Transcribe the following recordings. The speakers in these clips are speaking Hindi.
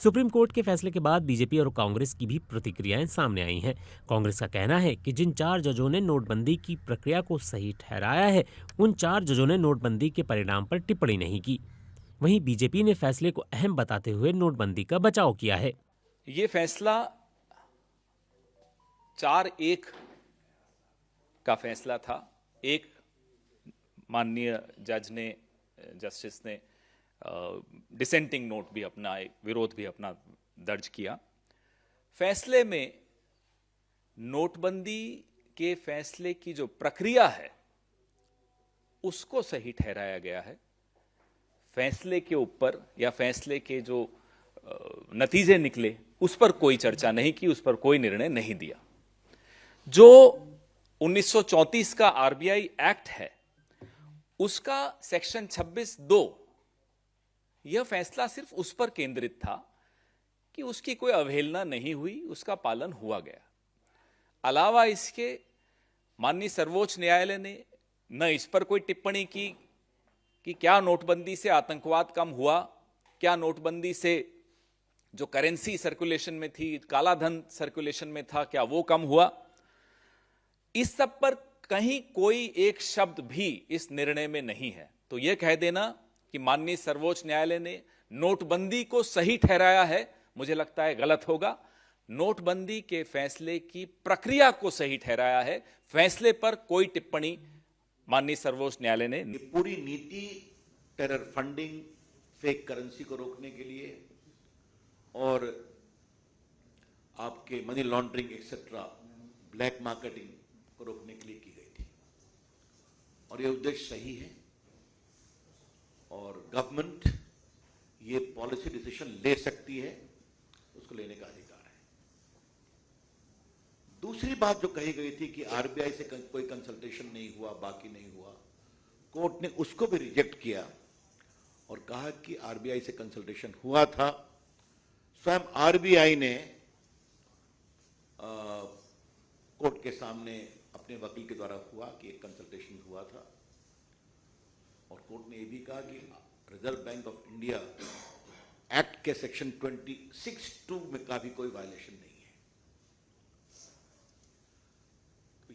सुप्रीम कोर्ट के फैसले के बाद बीजेपी और कांग्रेस की भी प्रतिक्रियाएं सामने आई हैं। कांग्रेस का कहना है कि जिन 4 जजों ने नोटबंदी की प्रक्रिया को सही ठहराया है, उन 4 जजों ने नोटबंदी के परिणाम पर टिप्पणी नहीं की। वहीं बीजेपी ने फैसले को अहम बताते हुए नोटबंदी का बचाव किया है। ये फैसला 4-1 का फैसला था। एक माननीय जस्टिस ने डिसेंटिंग नोट भी अपना, एक विरोध भी अपना दर्ज किया। फैसले में नोटबंदी के फैसले की जो प्रक्रिया है उसको सही ठहराया गया है। फैसले के ऊपर या फैसले के जो नतीजे निकले उस पर कोई चर्चा नहीं की, उस पर कोई निर्णय नहीं दिया। जो 1934 का आरबीआई एक्ट है उसका सेक्शन 26(2) यह फैसला सिर्फ उस पर केंद्रित था कि उसकी कोई अवहेलना नहीं हुई, उसका पालन हुआ गया। अलावा इसके माननीय सर्वोच्च न्यायालय ने न इस पर कोई टिप्पणी की कि क्या नोटबंदी से आतंकवाद कम हुआ, क्या नोटबंदी से जो करेंसी सर्कुलेशन में थी, काला धन सर्कुलेशन में था, क्या वो कम हुआ। इस सब पर कहीं कोई एक शब्द भी इस निर्णय में नहीं है। तो यह कह देना कि माननीय सर्वोच्च न्यायालय ने नोटबंदी को सही ठहराया है, मुझे लगता है गलत होगा। नोटबंदी के फैसले की प्रक्रिया को सही ठहराया है, फैसले पर कोई टिप्पणी माननीय सर्वोच्च न्यायालय ने। पूरी नीति टेरर फंडिंग, फेक करेंसी को रोकने के लिए और आपके money laundering etcetera, black marketing को रोकने के लिए की गई थी और यह उद्देश्य सही है और गवर्नमेंट ये पॉलिसी डिसीजन ले सकती है, उसको लेने का अधिकार है। दूसरी बात जो कही गई थी कि आरबीआई से कोई कंसल्टेशन नहीं हुआ, बाकी नहीं हुआ, कोर्ट ने उसको भी रिजेक्ट किया और कहा कि आरबीआई से कंसल्टेशन हुआ था। स्वयं आरबीआई ने कोर्ट के सामने अपने वकील के द्वारा हुआ कि एक कंसल्टेशन हुआ था और कोर्ट ने यह भी कहा कि reserve bank of India act के सेक्शन 26(2) में का भी कोई वायलेशन नहीं है।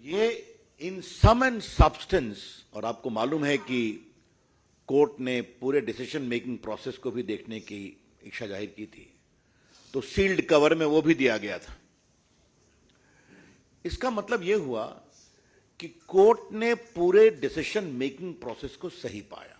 ये इन सम एंड सब्सटेंस, और आपको मालूम है कि कोर्ट ने पूरे डिसीजन मेकिंग प्रोसेस को भी देखने की इच्छा जाहिर की थी, तो सील्ड कवर में वो भी दिया गया था। इसका मतलब यह हुआ कि कोर्ट ने पूरे डिसीजन मेकिंग प्रोसेस को सही पाया।